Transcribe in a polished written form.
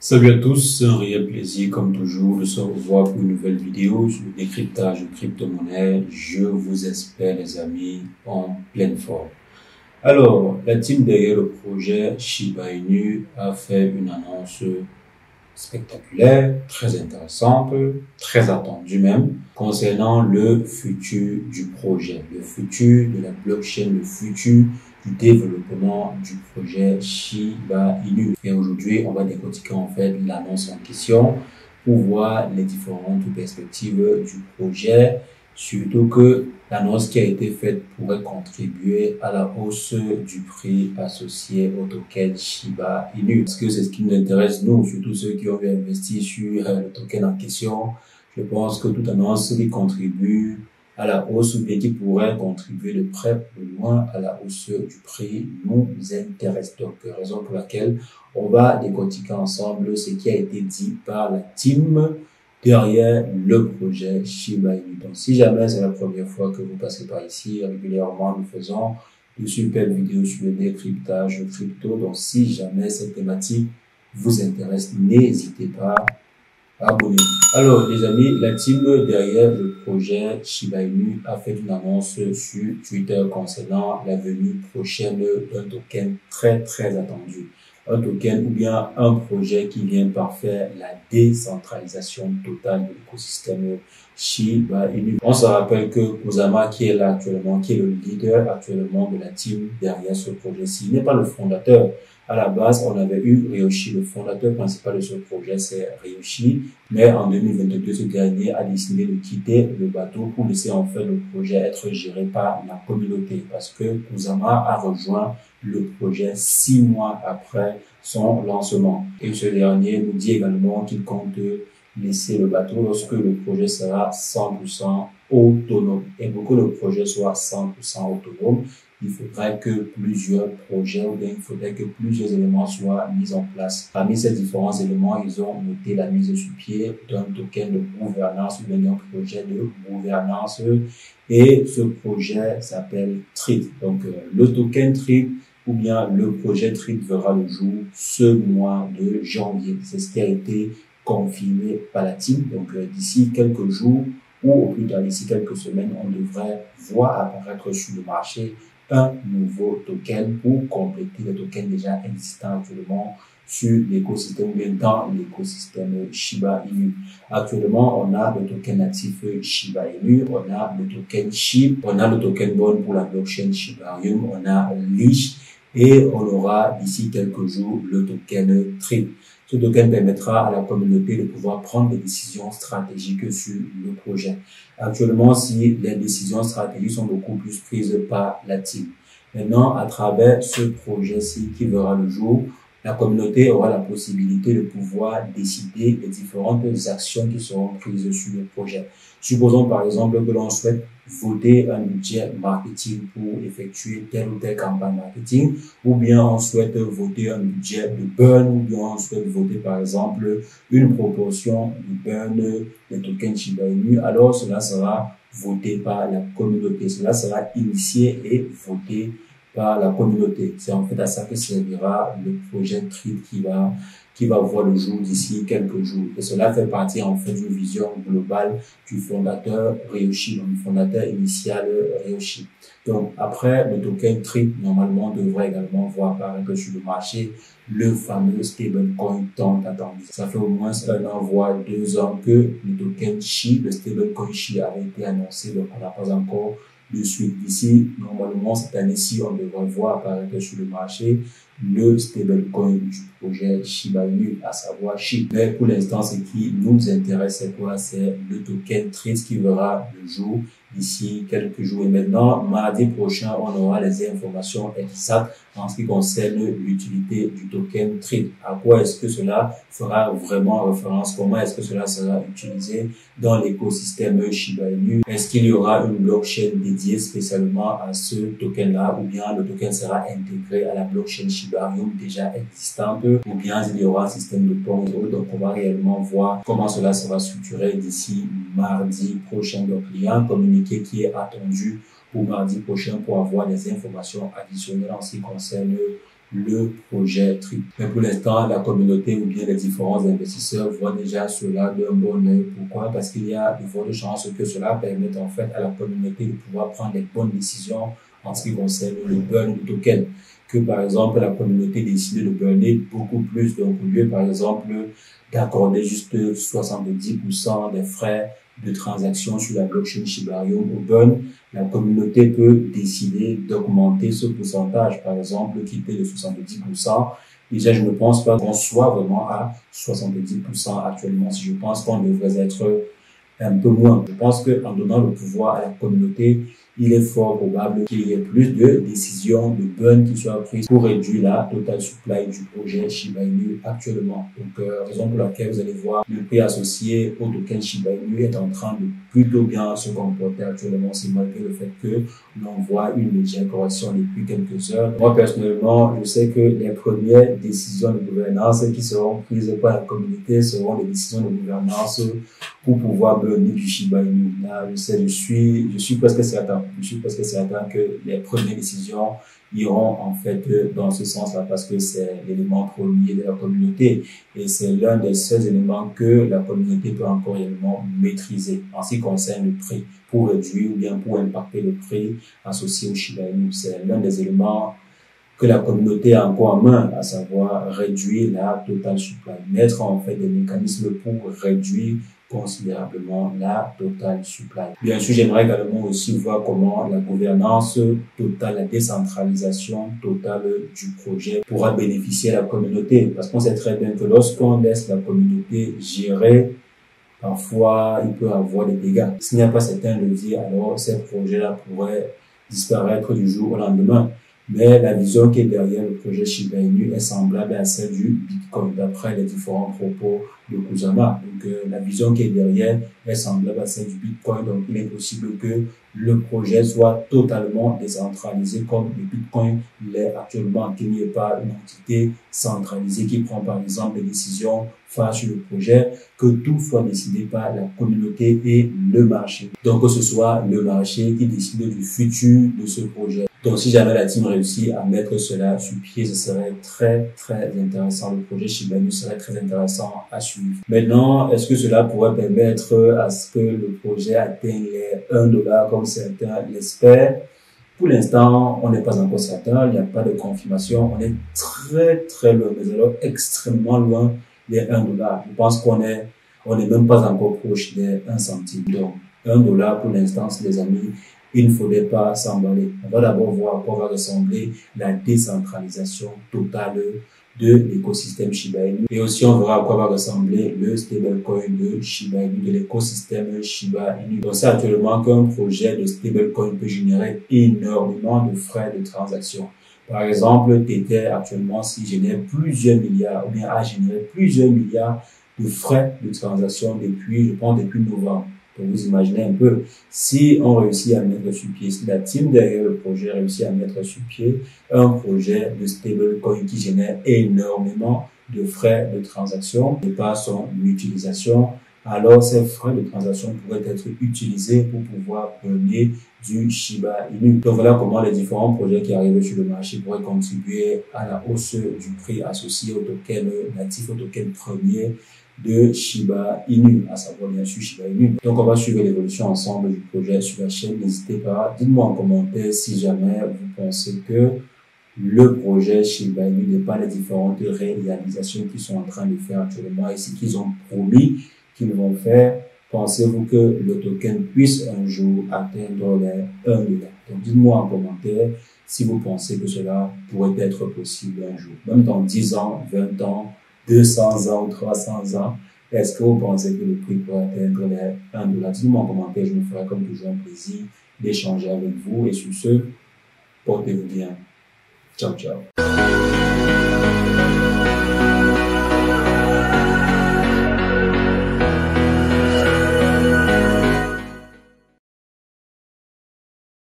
Salut à tous, c'est un réel plaisir comme toujours de se revoir pour une nouvelle vidéo sur le décryptage de crypto-monnaie. Je vous espère les amis en pleine forme. Alors, la team derrière le projet Shiba Inu a fait une annonce spectaculaire, très intéressante, très attendue même, concernant le futur du projet, le futur de la blockchain, le futur du développement du projet Shiba Inu. Et aujourd'hui, on va décortiquer en fait l'annonce en question pour voir les différentes perspectives du projet, surtout que l'annonce qui a été faite pourrait contribuer à la hausse du prix associé au token Shiba Inu. Parce que c'est ce qui nous intéresse, nous, surtout ceux qui ont investi sur le token en question. Je pense que toute annonce qui contribue à la hausse ou bien qui pourrait contribuer de près ou de loin à la hausse du prix nous intéresse. Donc, raison pour laquelle on va décortiquer ensemble ce qui a été dit par la team derrière le projet Shiba Inu. Donc, si jamais c'est la première fois que vous passez par ici, régulièrement nous faisons de superbes vidéos sur le décryptage crypto. Donc, si jamais cette thématique vous intéresse, n'hésitez pas à abonnez-vous. Alors, les amis, la team derrière le projet Shiba Inu a fait une annonce sur Twitter concernant la venue prochaine d'un token très attendu. Un token ou bien un projet qui vient parfaire la décentralisation totale de l'écosystème Shiba Inu. On se rappelle que Kusama, qui est là actuellement, qui est le leader actuellement de la team derrière ce projet-ci, n'est pas le fondateur. À la base, on avait eu Ryoshi, le fondateur principal de ce projet, c'est Ryoshi. Mais en 2022, ce dernier a décidé de quitter le bateau pour laisser en fait le projet être géré par la communauté. Parce que Kusama a rejoint le projet 6 mois après son lancement. Et ce dernier nous dit également qu'il compte laisser le bateau lorsque le projet sera 100% autonome. Et pour que le projet soit 100% autonome, il faudrait que plusieurs projets ou bien il faudrait que plusieurs éléments soient mis en place. Parmi ces différents éléments, ils ont noté la mise sur pied d'un token de gouvernance ou bien d'un projet de gouvernance. Et ce projet s'appelle TRIP. Donc, le token TRIP ou bien le projet TRIP verra le jour ce mois de janvier. C'est ce qui a été confirmé par la team. Donc, d'ici quelques jours ou au plus tard d'ici quelques semaines, on devrait voir apparaître sur le marché un nouveau token pour compléter les tokens déjà existants actuellement sur l'écosystème ou bien dans l'écosystème Shiba Inu. Actuellement, on a le token natif Shiba Inu, on a le token SHIB, on a le token Bond pour la blockchain Shibarium, on a Leash et on aura d'ici quelques jours le token TRIP. Ce token permettra à la communauté de pouvoir prendre des décisions stratégiques sur le projet. Actuellement, si les décisions stratégiques sont beaucoup plus prises par la team. Maintenant, à travers ce projet-ci qui verra le jour, la communauté aura la possibilité de pouvoir décider des différentes actions qui seront prises sur le projet. Supposons par exemple que l'on souhaite voter un budget marketing pour effectuer telle ou telle campagne marketing, ou bien on souhaite voter un budget de burn, ou bien on souhaite voter par exemple une proportion de burn des tokens Shiba Inu, alors cela sera voté par la communauté, cela sera initié et voté par la communauté. C'est en fait à ça que servira le projet TRIP qui va voir le jour d'ici quelques jours. Et cela fait partie en fait d'une vision globale du fondateur Ryoshi, donc du fondateur initial Ryoshi. Donc après, le token TRIP normalement devrait également voir apparaître sur le marché le fameux stablecoin tant attendu. Ça fait au moins 1 an, voire 2 ans que le token SHI, le stablecoin SHI avait été annoncé, donc on n'a pas encore de suite. D'ici, normalement, cette année-ci, on devrait voir apparaître sur le marché le stablecoin du projet Shiba Inu, à savoir SHIB. Mais pour l'instant, ce qui nous intéresse, c'est quoi? C'est le token TRIP qui verra le jour d'ici quelques jours. Et maintenant, mardi prochain, on aura les informations exactes en ce qui concerne l'utilité du token TRIP. À quoi est-ce que cela fera vraiment référence? Comment est-ce que cela sera utilisé dans l'écosystème Shiba Inu? Est-ce qu'il y aura une blockchain dédiée spécialement à ce token-là, ou bien le token sera intégré à la blockchain Shibarium déjà existante, ou bien il y aura un système de pont et autres? Donc, on va réellement voir comment cela sera structuré d'ici mardi prochain. Donc, il y a un communiqué qui est attendu pour mardi prochain pour avoir des informations additionnelles en ce qui concerne le projet TRIP. Mais pour l'instant, la communauté ou bien les différents investisseurs voient déjà cela d'un bon œil. Pourquoi? Parce qu'il y a de fortes chances que cela permette en fait à la communauté de pouvoir prendre les bonnes décisions en ce qui concerne le burn du token. Que par exemple, la communauté décide de burner beaucoup plus. Donc, au lieu par exemple d'accorder juste 70% des frais de transaction sur la blockchain Shiba Inu au burn, la communauté peut décider d'augmenter ce pourcentage, par exemple, quitter de 70%. Déjà, je ne pense pas qu'on soit vraiment à 70% actuellement. Si je pense qu'on devrait être un peu moins. Je pense qu'en donnant le pouvoir à la communauté, il est fort probable qu'il y ait plus de décisions de burn qui soient prises pour réduire la total supply du projet Shiba Inu actuellement. Donc, raison pour laquelle vous allez voir le prix associé au token Shiba Inu est en train de plutôt bien se comporter actuellement. C'est malgré le fait que l'on voit une légère correction depuis quelques heures. Moi, personnellement, je sais que les premières décisions de gouvernance qui seront prises par la communauté seront des décisions de gouvernance pour pouvoir burner du Shiba Inu. Là, je sais, je suis presque certain. Je suis presque certain que les premières décisions iront en fait dans ce sens-là parce que c'est l'élément premier de la communauté et c'est l'un des seuls éléments que la communauté peut encore réellement maîtriser en ce qui concerne le prix pour réduire ou bien pour impacter le prix associé au Shiba Inu. C'est l'un des éléments que la communauté a encore en main, à savoir réduire la total supply, mettre en fait des mécanismes pour réduire considérablement la total supply. Bien sûr, j'aimerais également aussi voir comment la gouvernance totale, la décentralisation totale du projet pourra bénéficier à la communauté. Parce qu'on sait très bien que lorsqu'on laisse la communauté gérer, parfois il peut avoir des dégâts. S'il n'y a pas certains leviers, alors ces projets-là pourraient disparaître du jour au lendemain. Mais la vision qui est derrière le projet Shiba Inu est semblable à celle du Bitcoin, d'après les différents propos de Kusama. Donc, la vision qui est derrière est semblable à celle du Bitcoin. Donc, il est possible que le projet soit totalement décentralisé comme le Bitcoin l'est actuellement, qu'il n'y ait pas une entité centralisée qui prend par exemple les décisions face sur le projet, que tout soit décidé par la communauté et le marché. Donc, que ce soit le marché qui décide du futur de ce projet. Donc, si jamais la team réussit à mettre cela sur pied, ce serait très, très intéressant. Le projet Shiba Inu serait très intéressant à suivre. Maintenant, est-ce que cela pourrait permettre à ce que le projet atteigne les $1 comme certains l'espèrent? Pour l'instant, on n'est pas encore certain. Il n'y a pas de confirmation. On est très, très loin. Mais alors, extrêmement loin des $1. Je pense qu'on est même pas encore proche des 1 centime. Donc, $1 pour l'instant, les amis, il ne faudrait pas s'emballer. On va d'abord voir à quoi va ressembler la décentralisation totale de l'écosystème Shiba Inu. Et aussi, on verra à quoi va ressembler le stablecoin de Shiba Inu, de l'écosystème Shiba Inu. Donc, c'est actuellement qu'un projet de stablecoin peut générer énormément de frais de transaction. Par exemple, Tether actuellement, s'il génère plusieurs milliards, ou bien a généré plusieurs milliards de frais de transaction depuis, je pense, depuis novembre. Donc, vous imaginez un peu, si on réussit à mettre sur pied, si la team derrière le projet réussit à mettre sur pied un projet de stablecoin qui génère énormément de frais de transaction et par son utilisation, alors ces frais de transaction pourraient être utilisés pour pouvoir burner du Shiba Inu. Donc voilà comment les différents projets qui arrivent sur le marché pourraient contribuer à la hausse du prix associé au token natif, au token premier de Shiba Inu, à savoir bien sûr Shiba Inu. Donc on va suivre l'évolution ensemble du projet sur la chaîne. N'hésitez pas, dites-moi en commentaire si jamais vous pensez que le projet Shiba Inu n'est pas les différentes réalisations qu'ils sont en train de faire actuellement et ce qu'ils ont promis qu'ils vont faire. Pensez-vous que le token puisse un jour atteindre les $1? Donc dites-moi en commentaire si vous pensez que cela pourrait être possible un jour, même dans 10 ans, 20 ans, 200 ans ou 300 ans. Est-ce que vous pensez que le prix pourrait atteindre les $1? Dites-moi en commentaire, je me ferai comme toujours un plaisir d'échanger avec vous. Et sur ce, portez-vous bien. Ciao, ciao.